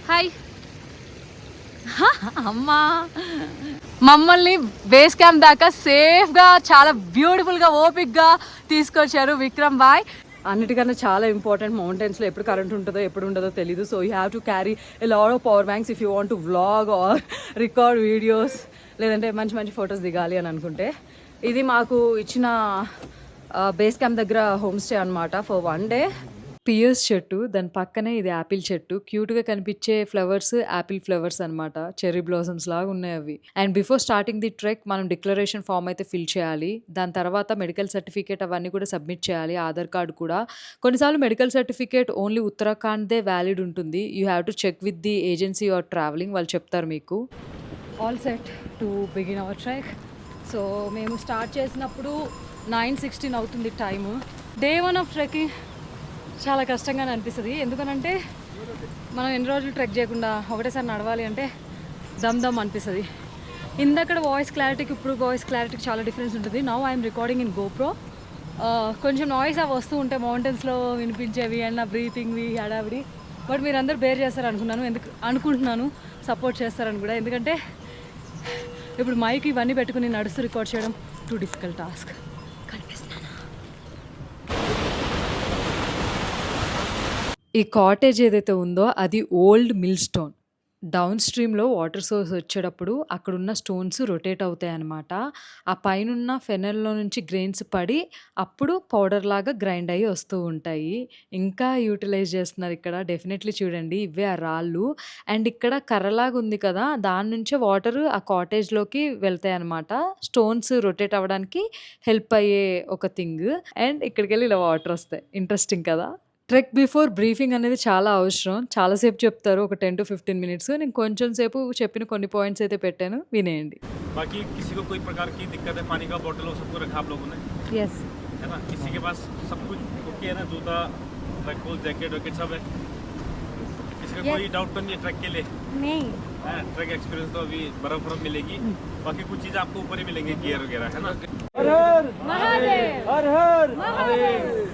Hi అమ్మా మమ్మల్ని base camp దాకా సేఫ్గా చాలా బ్యూటిఫుల్గా ఓపిక్గా తీసుకొచ్చారు విక్రమ్ బాయ్. అన్నిటికన్నా చాలా ఇంపార్టెంట్, మౌంటైన్స్లో ఎప్పుడు కరెంట్ ఉంటుందో ఎప్పుడు ఉండదో తెలీదు. So you have to carry a lot of power banks if you want to vlog are record videos, లేదంటే మంచి మంచి ఫొటోస్ దిగాలి అని అనుకుంటే. ఇది మాకు ఇచ్చిన బేస్ క్యాంప్ దగ్గర హోమ్ స్టే అనమాట ఫర్ 1 డే. పియర్స్ చెట్టు, దాని పక్కనే ఇది యాపిల్ చెట్టు. క్యూట్గా కనిపించే ఫ్లవర్స్ యాపిల్ ఫ్లవర్స్ అనమాట, చెర్రీ బ్లాసమ్స్ లాగా ఉన్నాయి అవి. And before starting the trek మనం డిక్లరేషన్ ఫామ్ అయితే ఫిల్ చేయాలి. దాని తర్వాత మెడికల్ సర్టిఫికేట్ అవన్నీ కూడా సబ్మిట్ చేయాలి, ఆధార్ కార్డు కూడా. కొన్నిసార్లు మెడికల్ సర్టిఫికేట్ ఓన్లీ ఉత్తరాఖండ్దే వ్యాలిడ్ ఉంటుంది. You have to check with the agency or travelling, వాళ్ళు చెప్తారు మీకు. All set to begin our trek. So మేము స్టార్ట్ చేసినప్పుడు 9:16 అవుతుంది టైము. డే 1 ఆఫ్ ట్రెక్కింగ్ చాలా కష్టంగానే అనిపిస్తుంది. ఎందుకనంటే మనం ఎన్ని రోజులు ట్రెక్ చేయకుండా ఒకటేసారి నడవాలి అంటే దమ్ అనిపిస్తుంది. ఇందక్కడ వాయిస్ క్లారిటీకి ఇప్పుడు వాయిస్ క్లారిటీకి చాలా డిఫరెన్స్ ఉంటుంది. Now I'm recording in GoPro. కొంచెం నాయిస్ అవి వస్తూ ఉంటాయి మౌంటైన్స్లో వినిపించేవి అండ్ నా బ్రీతింగ్వి హడావిడి. బట్ మీరు అందరూ బేర్ చేస్తారు అనుకుంటున్నాను, సపోర్ట్ చేస్తారని కూడా. ఎందుకంటే ఇప్పుడు మైక్ ఇవన్నీ పెట్టుకుని నడుస్తూ రికార్డ్ చేయడం టూ డిఫికల్ట్ టాస్క్. ఈ కాటేజ్ ఏదైతే ఉందో అది ఓల్డ్ మిల్ స్టోన్. డౌన్ స్ట్రీమ్లో వాటర్ సోర్స్ వచ్చేటప్పుడు అక్కడున్న స్టోన్స్ రొటేట్ అవుతాయి అన్నమాట. ఆ పైనున్న ఫెనల్లో నుంచి గ్రెయిన్స్ పడి అప్పుడు పౌడర్ లాగా గ్రైండ్ అయ్యి వస్తూ ఉంటాయి. ఇంకా యూటిలైజ్ చేస్తున్నారు ఇక్కడ. డెఫినెట్లీ చూడండి, ఇవే ఆ రాళ్ళు. అండ్ ఇక్కడ కర్రలాగా ఉంది కదా, దాని నుంచే వాటర్ ఆ కాటేజ్లోకి వెళ్తాయి అనమాట. స్టోన్స్ రొటేట్ అవ్వడానికి హెల్ప్ అయ్యే ఒక థింగ్. అండ్ ఇక్కడికి వెళ్ళి ఇలా వాటర్ వస్తాయి. ఇంట్రెస్టింగ్ కదా. ట్రెక్ బిఫోర్ బ్రీఫింగ్ అనేది చాలా అవసరం. చాలాసేపు చెప్తారు, ఒక 10 to 15 minutes. నేను కొంచెం సేపు చెప్పిన కొన్ని పాయింట్స్ అయితే పెట్టాను, వినేయండి. बाकी किसी को कोई प्रकार की दिक्कत है, पानी का बोतल सबको रखा आप लोगों ने? यस है ना, किसी के पास सब कुछ ओके है ना, जूता ट्रैक कोट जैकेट वैकेट सब है? किसी का कोई डाउट तो नहीं है ट्रैक के लिए? नहीं है, ट्रैक एक्सपीरियंस तो अभी बर्फ मिलेगी, बाकी कुछ चीज़ आपको ऊपर ही मिलेंगे, गियर वगैरह, है ना। हर हर महादेव, हर हर महादेव।